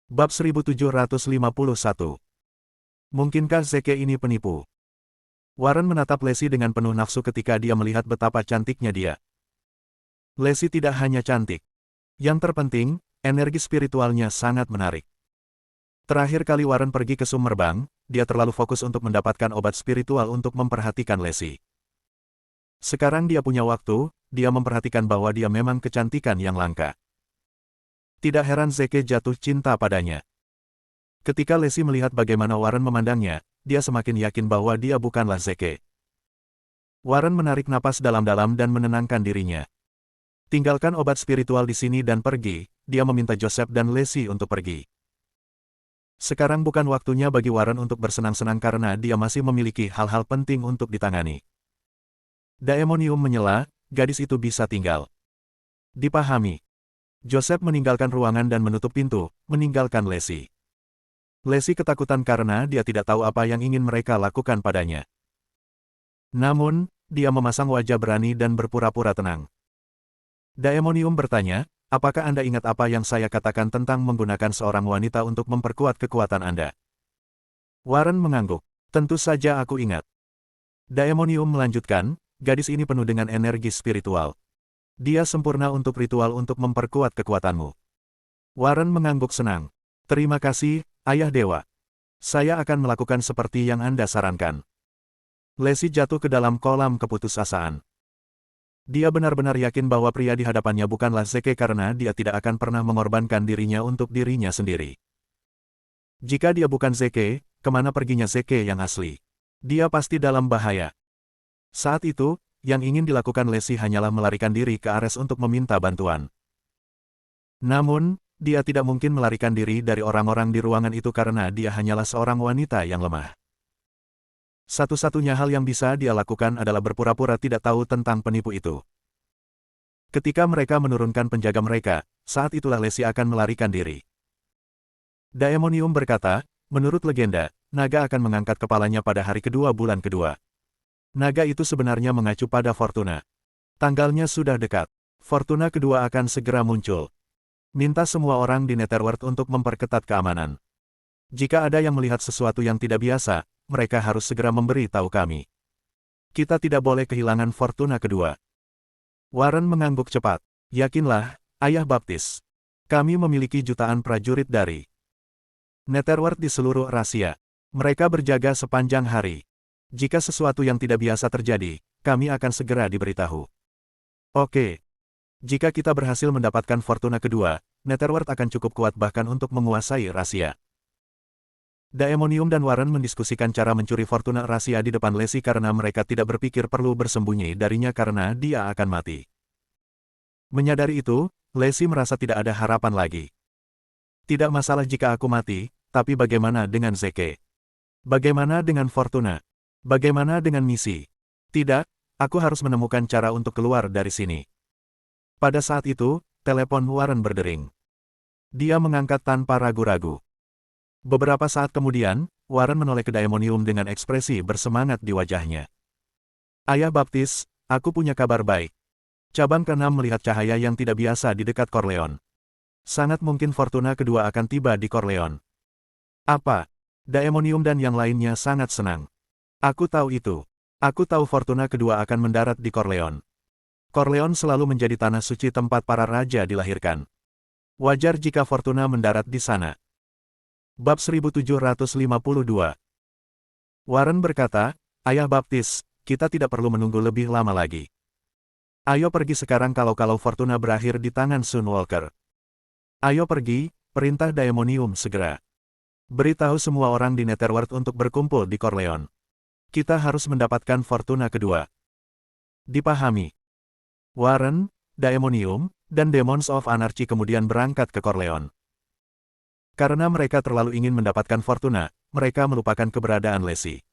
Bab 1751. Mungkinkah Zeke ini penipu? Warren menatap Lacey dengan penuh nafsu ketika dia melihat betapa cantiknya dia. Lacey tidak hanya cantik. Yang terpenting, energi spiritualnya sangat menarik. Terakhir kali Warren pergi ke Summerbang, dia terlalu fokus untuk mendapatkan obat spiritual untuk memperhatikan Lacey. Sekarang dia punya waktu, dia memperhatikan bahwa dia memang kecantikan yang langka. Tidak heran Zeke jatuh cinta padanya. Ketika Lacey melihat bagaimana Warren memandangnya, dia semakin yakin bahwa dia bukanlah Zeke. Warren menarik napas dalam-dalam dan menenangkan dirinya. Tinggalkan obat spiritual di sini dan pergi, dia meminta Joseph dan Lacey untuk pergi. Sekarang bukan waktunya bagi Warren untuk bersenang-senang karena dia masih memiliki hal-hal penting untuk ditangani. Daemonium menyela, gadis itu bisa tinggal. Dipahami. Joseph meninggalkan ruangan dan menutup pintu, meninggalkan Lacey. Lacey ketakutan karena dia tidak tahu apa yang ingin mereka lakukan padanya. Namun, dia memasang wajah berani dan berpura-pura tenang. Daemonium bertanya, apakah Anda ingat apa yang saya katakan tentang menggunakan seorang wanita untuk memperkuat kekuatan Anda? Warren mengangguk. Tentu saja aku ingat. Daemonium melanjutkan, gadis ini penuh dengan energi spiritual. Dia sempurna untuk ritual untuk memperkuat kekuatanmu. Warren mengangguk senang. Terima kasih, Ayah Dewa. Saya akan melakukan seperti yang Anda sarankan. Lacey jatuh ke dalam kolam keputusasaan. Dia benar-benar yakin bahwa pria di hadapannya bukanlah Zeke karena dia tidak akan pernah mengorbankan dirinya untuk dirinya sendiri. Jika dia bukan Zeke, kemana perginya Zeke yang asli? Dia pasti dalam bahaya. Saat itu, yang ingin dilakukan Lacey hanyalah melarikan diri ke Ares untuk meminta bantuan. Namun, dia tidak mungkin melarikan diri dari orang-orang di ruangan itu karena dia hanyalah seorang wanita yang lemah. Satu-satunya hal yang bisa dia lakukan adalah berpura-pura tidak tahu tentang penipu itu. Ketika mereka menurunkan penjaga mereka, saat itulah Lacey akan melarikan diri. Daemonium berkata, menurut legenda, naga akan mengangkat kepalanya pada hari kedua bulan kedua. Naga itu sebenarnya mengacu pada Fortuna. Tanggalnya sudah dekat. Fortuna kedua akan segera muncul. Minta semua orang di Netherworld untuk memperketat keamanan. Jika ada yang melihat sesuatu yang tidak biasa, mereka harus segera memberi tahu kami. Kita tidak boleh kehilangan Fortuna kedua. Warren mengangguk cepat. Yakinlah, Ayah Baptis. Kami memiliki jutaan prajurit dari Netherworld di seluruh Rahasia. Mereka berjaga sepanjang hari. Jika sesuatu yang tidak biasa terjadi, kami akan segera diberitahu. Oke. Jika kita berhasil mendapatkan Fortuna kedua, Netherworld akan cukup kuat bahkan untuk menguasai Rahasia. Daemonium dan Warren mendiskusikan cara mencuri Fortuna Rahasia di depan Lacey karena mereka tidak berpikir perlu bersembunyi darinya karena dia akan mati. Menyadari itu, Lacey merasa tidak ada harapan lagi. Tidak masalah jika aku mati, tapi bagaimana dengan Zeke? Bagaimana dengan Fortuna? Bagaimana dengan misi? Tidak, aku harus menemukan cara untuk keluar dari sini. Pada saat itu, telepon Warren berdering. Dia mengangkat tanpa ragu-ragu. Beberapa saat kemudian, Warren menoleh ke Daemonium dengan ekspresi bersemangat di wajahnya. Ayah Baptis, aku punya kabar baik. Cabang ke-6 melihat cahaya yang tidak biasa di dekat Corleone. Sangat mungkin Fortuna kedua akan tiba di Corleone. Apa? Daemonium dan yang lainnya sangat senang. Aku tahu itu. Aku tahu Fortuna kedua akan mendarat di Corleone. Corleone selalu menjadi tanah suci tempat para raja dilahirkan. Wajar jika Fortuna mendarat di sana. Bab 1752. Warren berkata, Ayah Baptis, kita tidak perlu menunggu lebih lama lagi. Ayo pergi sekarang kalau Fortuna berakhir di tangan Sunwalker. Ayo pergi, perintah Daemonium segera. Beritahu semua orang di Netherworld untuk berkumpul di Corleone. Kita harus mendapatkan Fortuna kedua. Dipahami. Warren, Daemonium, dan Demons of Anarchy kemudian berangkat ke Corleone. Karena mereka terlalu ingin mendapatkan Fortuna, mereka melupakan keberadaan Lacey.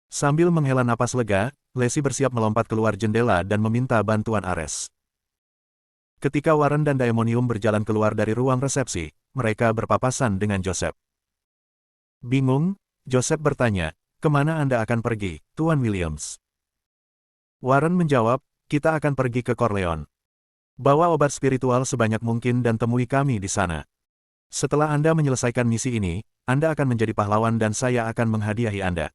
Sambil menghela napas lega, Lacey bersiap melompat keluar jendela dan meminta bantuan Ares. Ketika Warren dan Daemonium berjalan keluar dari ruang resepsi, mereka berpapasan dengan Joseph. Bingung, Joseph bertanya, kemana Anda akan pergi, Tuan Williams? Warren menjawab, kita akan pergi ke Corleone. Bawa obat spiritual sebanyak mungkin dan temui kami di sana. Setelah Anda menyelesaikan misi ini, Anda akan menjadi pahlawan dan saya akan menghadiahi Anda.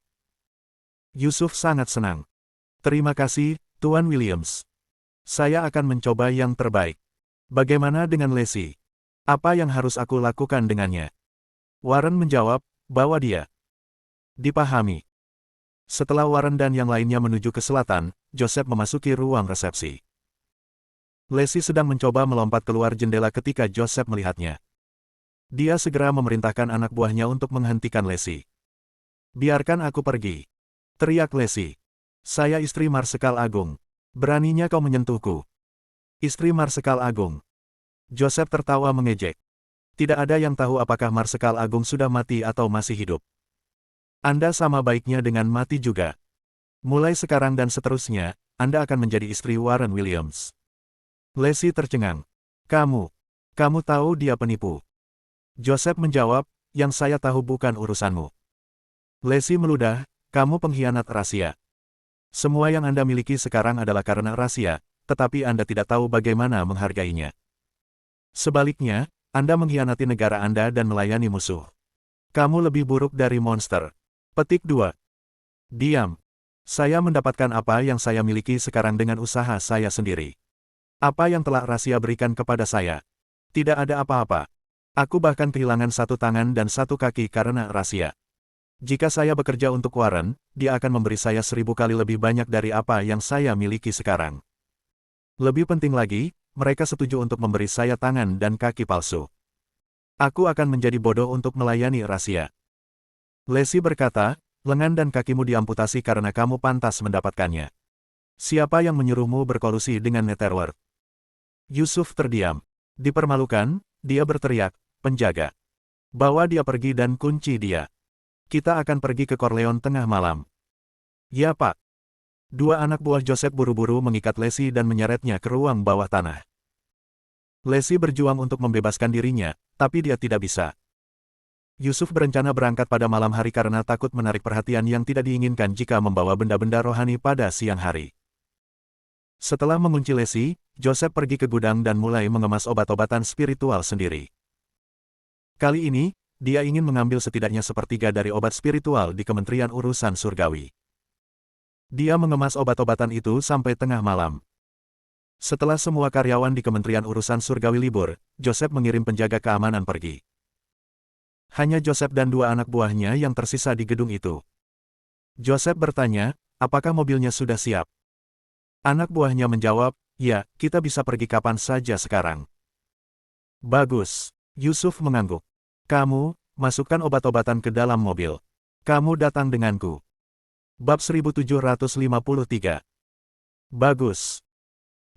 Yusuf sangat senang. Terima kasih, Tuan Williams. Saya akan mencoba yang terbaik. Bagaimana dengan Lacey? Apa yang harus aku lakukan dengannya? Warren menjawab, bahwa dia dipahami. Setelah Warren dan yang lainnya menuju ke selatan, Joseph memasuki ruang resepsi. Lacey sedang mencoba melompat keluar jendela ketika Joseph melihatnya. Dia segera memerintahkan anak buahnya untuk menghentikan Lacey. Biarkan aku pergi. Teriak Lacey. Saya istri Marsekal Agung. Beraninya kau menyentuhku. Istri Marsekal Agung. Joseph tertawa mengejek. Tidak ada yang tahu apakah Marsekal Agung sudah mati atau masih hidup. Anda sama baiknya dengan mati juga. Mulai sekarang dan seterusnya, Anda akan menjadi istri Warren Williams. Lacey tercengang. Kamu tahu dia penipu. Joseph menjawab, yang saya tahu bukan urusanmu. Lacey meludah, kamu pengkhianat rahasia. Semua yang Anda miliki sekarang adalah karena rahasia, tetapi Anda tidak tahu bagaimana menghargainya. Sebaliknya, Anda mengkhianati negara Anda dan melayani musuh. Kamu lebih buruk dari monster. Petik 2. Diam. Saya mendapatkan apa yang saya miliki sekarang dengan usaha saya sendiri. Apa yang telah rahasia berikan kepada saya? Tidak ada apa-apa. Aku bahkan kehilangan satu tangan dan satu kaki karena rahasia. Jika saya bekerja untuk Warren, dia akan memberi saya 1000 kali lebih banyak dari apa yang saya miliki sekarang. Lebih penting lagi, mereka setuju untuk memberi saya tangan dan kaki palsu. Aku akan menjadi bodoh untuk melayani rahasia. Lacey berkata, lengan dan kakimu diamputasi karena kamu pantas mendapatkannya. Siapa yang menyuruhmu berkolusi dengan Netherworld? Yusuf terdiam. Dipermalukan, dia berteriak, penjaga. Bawa dia pergi dan kunci dia. Kita akan pergi ke Corleone tengah malam. Ya Pak. Dua anak buah Joseph buru-buru mengikat Lacey dan menyeretnya ke ruang bawah tanah. Lacey berjuang untuk membebaskan dirinya, tapi dia tidak bisa. Yusuf berencana berangkat pada malam hari karena takut menarik perhatian yang tidak diinginkan jika membawa benda-benda rohani pada siang hari. Setelah mengunci Lacey, Joseph pergi ke gudang dan mulai mengemas obat-obatan spiritual sendiri. Kali ini, dia ingin mengambil setidaknya sepertiga dari obat spiritual di Kementerian Urusan Surgawi. Dia mengemas obat-obatan itu sampai tengah malam. Setelah semua karyawan di Kementerian Urusan Surgawi libur, Joseph mengirim penjaga keamanan pergi. Hanya Joseph dan dua anak buahnya yang tersisa di gedung itu. Joseph bertanya, apakah mobilnya sudah siap? Anak buahnya menjawab, ya, kita bisa pergi kapan saja sekarang. Bagus. Yusuf mengangguk. Kamu, masukkan obat-obatan ke dalam mobil. Kamu datang denganku. Bab 1753. Bagus.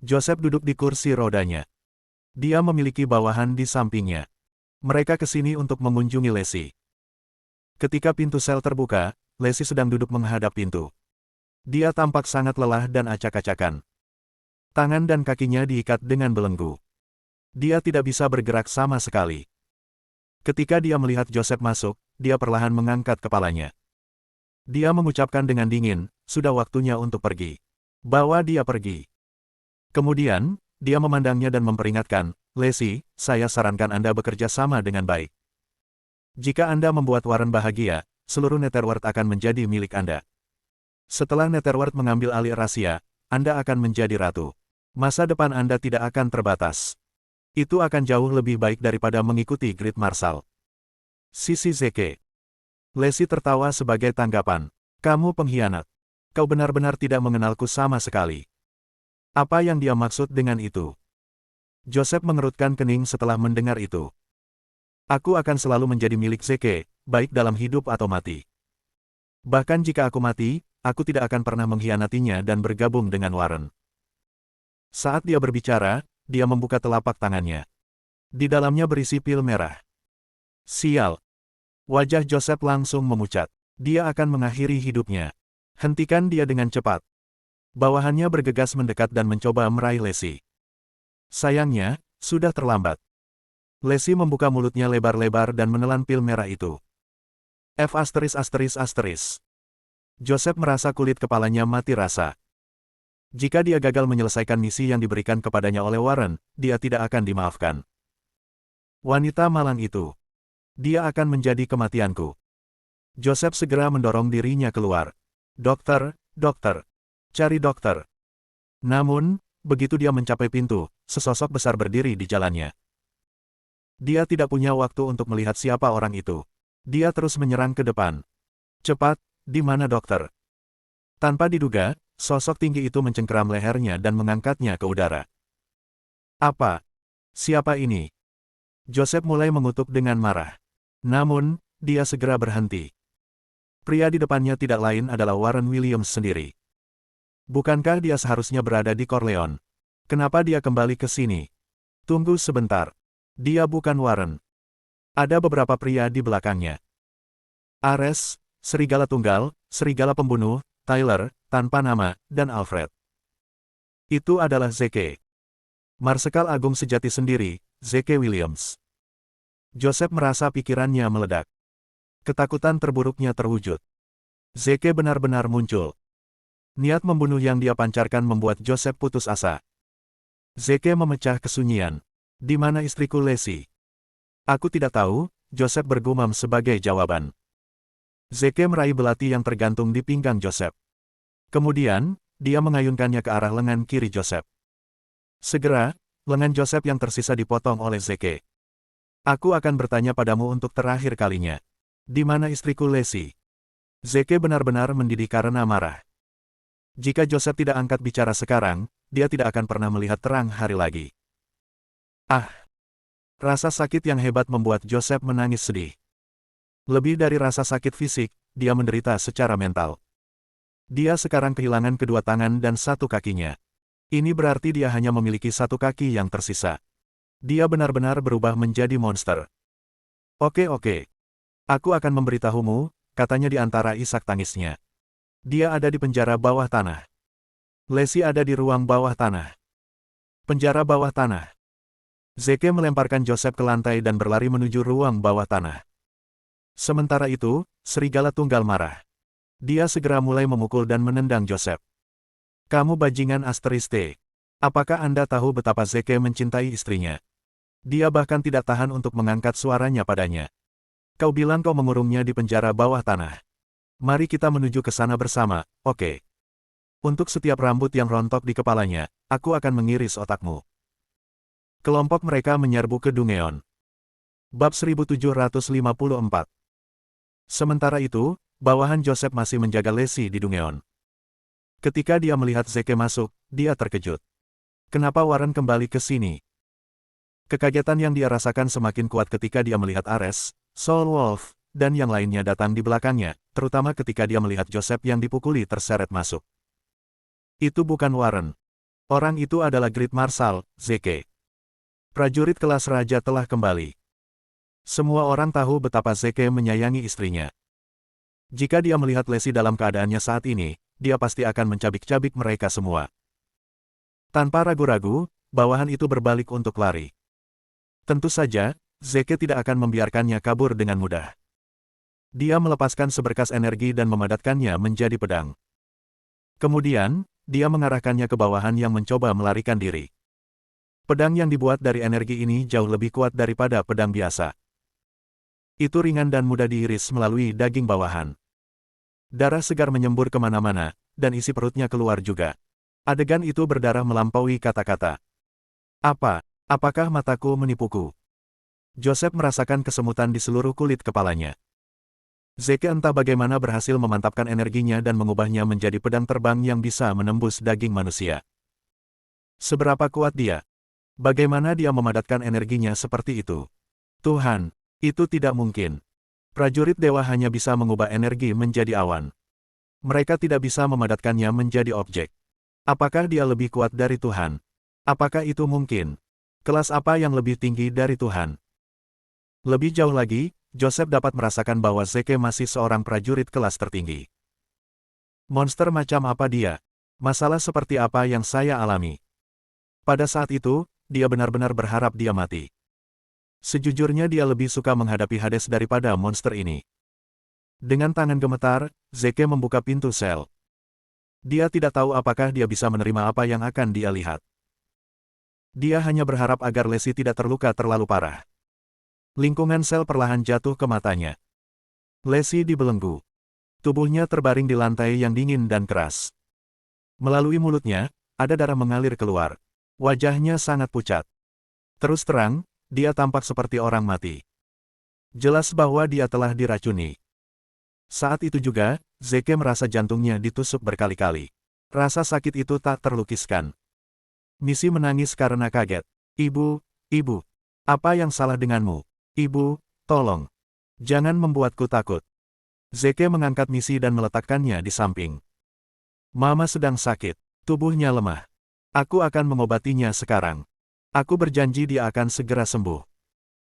Joseph duduk di kursi rodanya. Dia memiliki bawahan di sampingnya. Mereka ke sini untuk mengunjungi Lacey. Ketika pintu sel terbuka, Lacey sedang duduk menghadap pintu. Dia tampak sangat lelah dan acak-acakan. Tangan dan kakinya diikat dengan belenggu. Dia tidak bisa bergerak sama sekali. Ketika dia melihat Joseph masuk, dia perlahan mengangkat kepalanya. Dia mengucapkan dengan dingin, sudah waktunya untuk pergi. Bawa dia pergi. Kemudian, dia memandangnya dan memperingatkan, Lacey, saya sarankan Anda bekerja sama dengan baik. Jika Anda membuat Warren bahagia, seluruh Netherworld akan menjadi milik Anda. Setelah Netherworld mengambil alih rahasia, Anda akan menjadi ratu. Masa depan Anda tidak akan terbatas. Itu akan jauh lebih baik daripada mengikuti Grid Marshal. Sisi Zeke. Lacey tertawa sebagai tanggapan. Kamu pengkhianat. Kau benar-benar tidak mengenalku sama sekali. Apa yang dia maksud dengan itu? Joseph mengerutkan kening setelah mendengar itu. Aku akan selalu menjadi milik Zeke, baik dalam hidup atau mati. Bahkan jika aku mati, aku tidak akan pernah mengkhianatinya dan bergabung dengan Warren. Saat dia berbicara, dia membuka telapak tangannya. Di dalamnya berisi pil merah. Sial. Wajah Joseph langsung memucat. Dia akan mengakhiri hidupnya. Hentikan dia dengan cepat. Bawahannya bergegas mendekat dan mencoba meraih Lacey. Sayangnya, sudah terlambat. Lacey membuka mulutnya lebar-lebar dan menelan pil merah itu. F******. Joseph merasa kulit kepalanya mati rasa. Jika dia gagal menyelesaikan misi yang diberikan kepadanya oleh Warren, dia tidak akan dimaafkan. Wanita malang itu. Dia akan menjadi kematianku. Joseph segera mendorong dirinya keluar. Dokter, dokter. Cari dokter. Namun, begitu dia mencapai pintu, sesosok besar berdiri di jalannya. Dia tidak punya waktu untuk melihat siapa orang itu. Dia terus menyerang ke depan. Cepat, di mana dokter? Tanpa diduga, sosok tinggi itu mencengkeram lehernya dan mengangkatnya ke udara. Apa? Siapa ini? Joseph mulai mengutuk dengan marah. Namun, dia segera berhenti. Pria di depannya tidak lain adalah Warren Williams sendiri. Bukankah dia seharusnya berada di Corleone? Kenapa dia kembali ke sini? Tunggu sebentar. Dia bukan Warren. Ada beberapa pria di belakangnya. Ares, Serigala Tunggal, Serigala Pembunuh, Tyler, tanpa nama, dan Alfred. Itu adalah Zeke. Marsekal Agung sejati sendiri, Zeke Williams. Joseph merasa pikirannya meledak. Ketakutan terburuknya terwujud. Zeke benar-benar muncul. Niat membunuh yang dia pancarkan membuat Joseph putus asa. Zeke memecah kesunyian. Di mana istriku Lacey? Aku tidak tahu, Joseph bergumam sebagai jawaban. Zeke meraih belati yang tergantung di pinggang Joseph. Kemudian, dia mengayunkannya ke arah lengan kiri Joseph. Segera, lengan Joseph yang tersisa dipotong oleh Zeke. Aku akan bertanya padamu untuk terakhir kalinya. Di mana istriku Lacey? Zeke benar-benar mendidih karena marah. Jika Joseph tidak angkat bicara sekarang, dia tidak akan pernah melihat terang hari lagi. Ah! Rasa sakit yang hebat membuat Joseph menangis sedih. Lebih dari rasa sakit fisik, dia menderita secara mental. Dia sekarang kehilangan kedua tangan dan satu kakinya. Ini berarti dia hanya memiliki satu kaki yang tersisa. Dia benar-benar berubah menjadi monster. Oke. Aku akan memberitahumu, katanya di antara isak tangisnya. Dia ada di penjara bawah tanah. Lacey ada di ruang bawah tanah. Penjara bawah tanah. Zeke melemparkan Joseph ke lantai dan berlari menuju ruang bawah tanah. Sementara itu, Serigala Tunggal marah. Dia segera mulai memukul dan menendang Joseph. Kamu bajingan asteriste. Apakah Anda tahu betapa Zeke mencintai istrinya? Dia bahkan tidak tahan untuk mengangkat suaranya padanya. Kau bilang kau mengurungnya di penjara bawah tanah. Mari kita menuju ke sana bersama, oke? Untuk setiap rambut yang rontok di kepalanya, aku akan mengiris otakmu. Kelompok mereka menyerbu ke Dungeon. Bab 1754. Sementara itu, bawahan Joseph masih menjaga Lacey di Dungeon. Ketika dia melihat Zeke masuk, dia terkejut. Kenapa Warren kembali ke sini? Kekagetan yang dia rasakan semakin kuat ketika dia melihat Ares, Soul Wolf, dan yang lainnya datang di belakangnya, terutama ketika dia melihat Joseph yang dipukuli terseret masuk. Itu bukan Warren. Orang itu adalah Great Marshal, Zeke. Prajurit kelas raja telah kembali. Semua orang tahu betapa Zeke menyayangi istrinya. Jika dia melihat Lacey dalam keadaannya saat ini, dia pasti akan mencabik-cabik mereka semua. Tanpa ragu-ragu, bawahan itu berbalik untuk lari. Tentu saja, Zeke tidak akan membiarkannya kabur dengan mudah. Dia melepaskan seberkas energi dan memadatkannya menjadi pedang. Kemudian, dia mengarahkannya ke bawahan yang mencoba melarikan diri. Pedang yang dibuat dari energi ini jauh lebih kuat daripada pedang biasa. Itu ringan dan mudah diiris melalui daging bawahan. Darah segar menyembur kemana-mana, dan isi perutnya keluar juga. Adegan itu berdarah melampaui kata-kata. Apakah mataku menipuku? Joseph merasakan kesemutan di seluruh kulit kepalanya. Zeke entah bagaimana berhasil memantapkan energinya dan mengubahnya menjadi pedang terbang yang bisa menembus daging manusia. Seberapa kuat dia? Bagaimana dia memadatkan energinya seperti itu? Tuhan, itu tidak mungkin. Prajurit dewa hanya bisa mengubah energi menjadi awan. Mereka tidak bisa memadatkannya menjadi objek. Apakah dia lebih kuat dari Tuhan? Apakah itu mungkin? Kelas apa yang lebih tinggi dari Tuhan? Lebih jauh lagi, Joseph dapat merasakan bahwa Zeke masih seorang prajurit kelas tertinggi. Monster macam apa dia? Masalah seperti apa yang saya alami? Pada saat itu, dia benar-benar berharap dia mati. Sejujurnya dia lebih suka menghadapi Hades daripada monster ini. Dengan tangan gemetar, Zeke membuka pintu sel. Dia tidak tahu apakah dia bisa menerima apa yang akan dia lihat. Dia hanya berharap agar Lacey tidak terluka terlalu parah. Lingkungan sel perlahan jatuh ke matanya. Lacey dibelenggu. Tubuhnya terbaring di lantai yang dingin dan keras. Melalui mulutnya, ada darah mengalir keluar. Wajahnya sangat pucat. Terus terang, dia tampak seperti orang mati. Jelas bahwa dia telah diracuni. Saat itu juga, Zeke merasa jantungnya ditusuk berkali-kali. Rasa sakit itu tak terlukiskan. Missy menangis karena kaget. Ibu, ibu, apa yang salah denganmu? Ibu, tolong. Jangan membuatku takut. Zeke mengangkat Missy dan meletakkannya di samping. Mama sedang sakit. Tubuhnya lemah. Aku akan mengobatinya sekarang. Aku berjanji dia akan segera sembuh.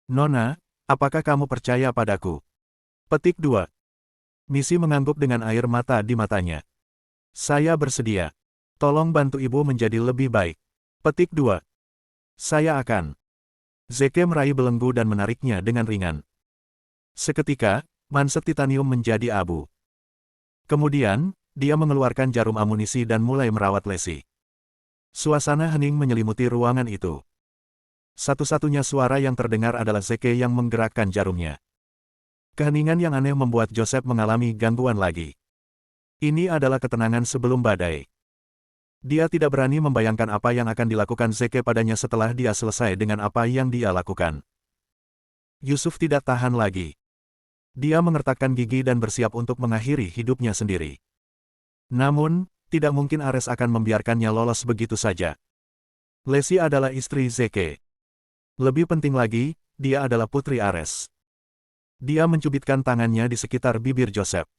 Nona, apakah kamu percaya padaku? Petik 2. Missy mengangguk dengan air mata di matanya. Saya bersedia. Tolong bantu ibu menjadi lebih baik. Petik 2. Saya akan. Zeke meraih belenggu dan menariknya dengan ringan. Seketika, manset titanium menjadi abu. Kemudian, dia mengeluarkan jarum amunisi dan mulai merawat Lacey. Suasana hening menyelimuti ruangan itu. Satu-satunya suara yang terdengar adalah Zeke yang menggerakkan jarumnya. Keheningan yang aneh membuat Joseph mengalami gangguan lagi. Ini adalah ketenangan sebelum badai. Dia tidak berani membayangkan apa yang akan dilakukan Zeke padanya setelah dia selesai dengan apa yang dia lakukan. Yusuf tidak tahan lagi. Dia mengertakkan gigi dan bersiap untuk mengakhiri hidupnya sendiri. Namun, tidak mungkin Ares akan membiarkannya lolos begitu saja. Lacey adalah istri Zeke. Lebih penting lagi, dia adalah putri Ares. Dia mencubitkan tangannya di sekitar bibir Joseph.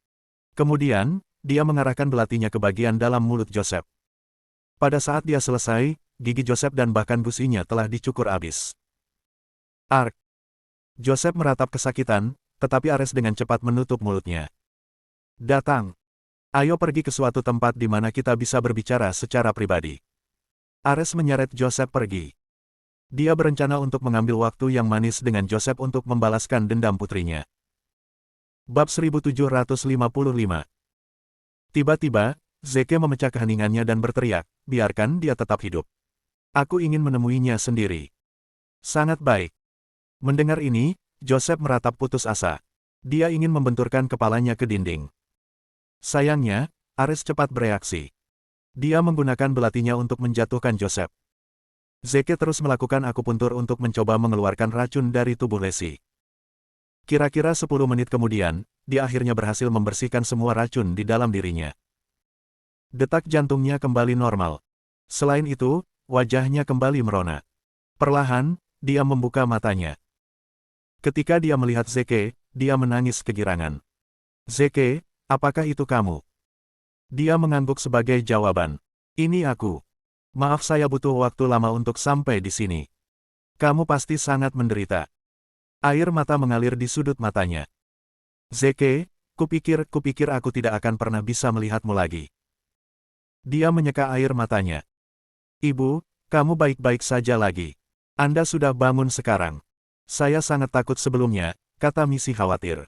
Kemudian, dia mengarahkan belatinya ke bagian dalam mulut Joseph. Pada saat dia selesai, gigi Joseph dan bahkan gusinya telah dicukur habis. Ark. Joseph meratap kesakitan, tetapi Ares dengan cepat menutup mulutnya. Datang. Ayo pergi ke suatu tempat di mana kita bisa berbicara secara pribadi. Ares menyeret Joseph pergi. Dia berencana untuk mengambil waktu yang manis dengan Joseph untuk membalaskan dendam putrinya. Bab 1755. Tiba-tiba, Zeke memecah keheningannya dan berteriak, biarkan dia tetap hidup. Aku ingin menemuinya sendiri. Sangat baik. Mendengar ini, Joseph meratap putus asa. Dia ingin membenturkan kepalanya ke dinding. Sayangnya, Ares cepat bereaksi. Dia menggunakan belatinya untuk menjatuhkan Joseph. Zeke terus melakukan akupuntur untuk mencoba mengeluarkan racun dari tubuh Lacey. Kira-kira 10 menit kemudian, dia akhirnya berhasil membersihkan semua racun di dalam dirinya. Detak jantungnya kembali normal. Selain itu, wajahnya kembali merona. Perlahan, dia membuka matanya. Ketika dia melihat Zeke, dia menangis kegirangan. Zeke, apakah itu kamu? Dia mengangguk sebagai jawaban. Ini aku. Maaf saya butuh waktu lama untuk sampai di sini. Kamu pasti sangat menderita. Air mata mengalir di sudut matanya. Zeke, kupikir aku tidak akan pernah bisa melihatmu lagi. Dia menyeka air matanya. Ibu, kamu baik-baik saja lagi. Anda sudah bangun sekarang. Saya sangat takut sebelumnya, kata Missy khawatir.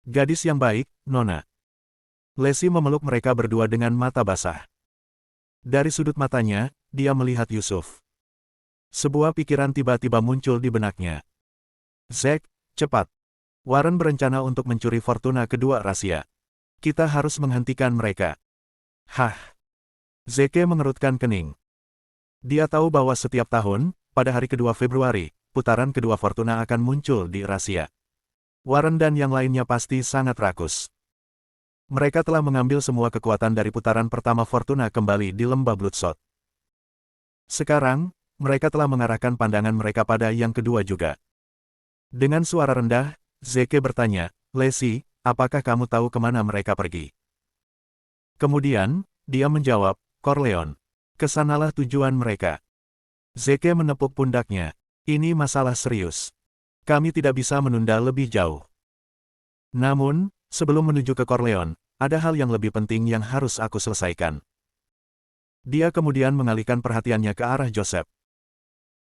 Gadis yang baik, Nona. Lacey memeluk mereka berdua dengan mata basah. Dari sudut matanya, dia melihat Yusuf. Sebuah pikiran tiba-tiba muncul di benaknya. Zack, cepat. Warren berencana untuk mencuri fortuna kedua rahasia. Kita harus menghentikan mereka. Hah. Zeke mengerutkan kening. Dia tahu bahwa setiap tahun, pada hari kedua Februari, putaran kedua Fortuna akan muncul di rahasia. Warren dan yang lainnya pasti sangat rakus. Mereka telah mengambil semua kekuatan dari putaran pertama Fortuna kembali di lembah Bloodshot. Sekarang, mereka telah mengarahkan pandangan mereka pada yang kedua juga. Dengan suara rendah, Zeke bertanya, Lacey, apakah kamu tahu kemana mereka pergi? Kemudian, dia menjawab, Corleone. Kesanalah tujuan mereka. Zeke menepuk pundaknya. Ini masalah serius. Kami tidak bisa menunda lebih jauh. Namun, sebelum menuju ke Corleone, ada hal yang lebih penting yang harus aku selesaikan. Dia kemudian mengalihkan perhatiannya ke arah Joseph.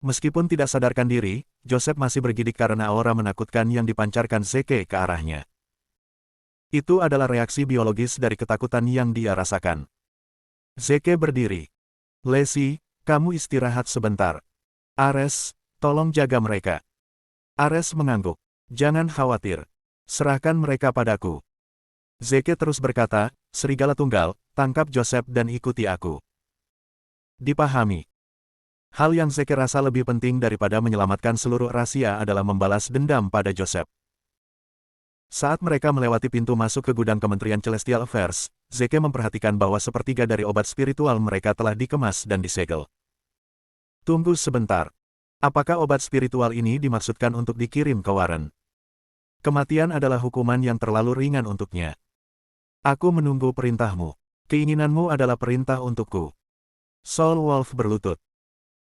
Meskipun tidak sadarkan diri, Joseph masih bergidik karena aura menakutkan yang dipancarkan Zeke ke arahnya. Itu adalah reaksi biologis dari ketakutan yang dia rasakan. Zeke berdiri. Lacey, kamu istirahat sebentar. Ares, tolong jaga mereka. Ares mengangguk. Jangan khawatir. Serahkan mereka padaku. Zeke terus berkata, Serigala Tunggal, tangkap Joseph dan ikuti aku. Dipahami. Hal yang Zeke rasa lebih penting daripada menyelamatkan seluruh rahasia adalah membalas dendam pada Joseph. Saat mereka melewati pintu masuk ke gudang Kementerian Celestial Affairs, Zeke memperhatikan bahwa sepertiga dari obat spiritual mereka telah dikemas dan disegel. Tunggu sebentar. Apakah obat spiritual ini dimaksudkan untuk dikirim ke Warren? Kematian adalah hukuman yang terlalu ringan untuknya. Aku menunggu perintahmu. Keinginanmu adalah perintah untukku. Soul Wolf berlutut.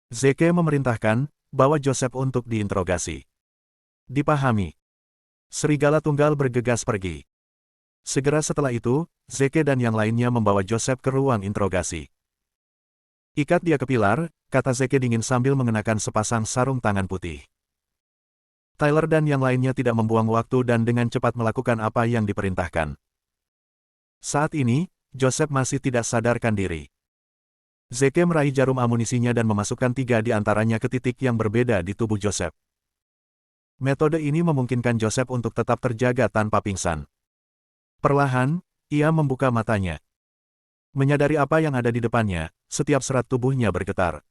Zeke memerintahkan, bawa Joseph untuk diinterogasi. Dipahami. Serigala Tunggal bergegas pergi. Segera setelah itu, Zeke dan yang lainnya membawa Joseph ke ruang interogasi. Ikat dia ke pilar, kata Zeke dingin sambil mengenakan sepasang sarung tangan putih. Tyler dan yang lainnya tidak membuang waktu dan dengan cepat melakukan apa yang diperintahkan. Saat ini, Joseph masih tidak sadarkan diri. Zeke meraih jarum amunisinya dan memasukkan 3 di antaranya ke titik yang berbeda di tubuh Joseph. Metode ini memungkinkan Joseph untuk tetap terjaga tanpa pingsan. Perlahan, ia membuka matanya. Menyadari apa yang ada di depannya, setiap serat tubuhnya bergetar.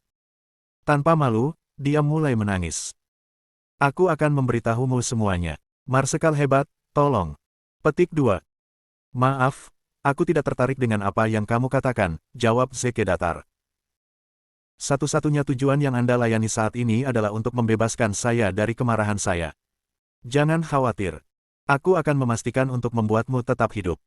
Tanpa malu, dia mulai menangis. Aku akan memberitahumu semuanya. Marsekal hebat, tolong. Petik 2. Maaf, aku tidak tertarik dengan apa yang kamu katakan, jawab Zeke datar. Satu-satunya tujuan yang Anda layani saat ini adalah untuk membebaskan saya dari kemarahan saya. Jangan khawatir. Aku akan memastikan untuk membuatmu tetap hidup.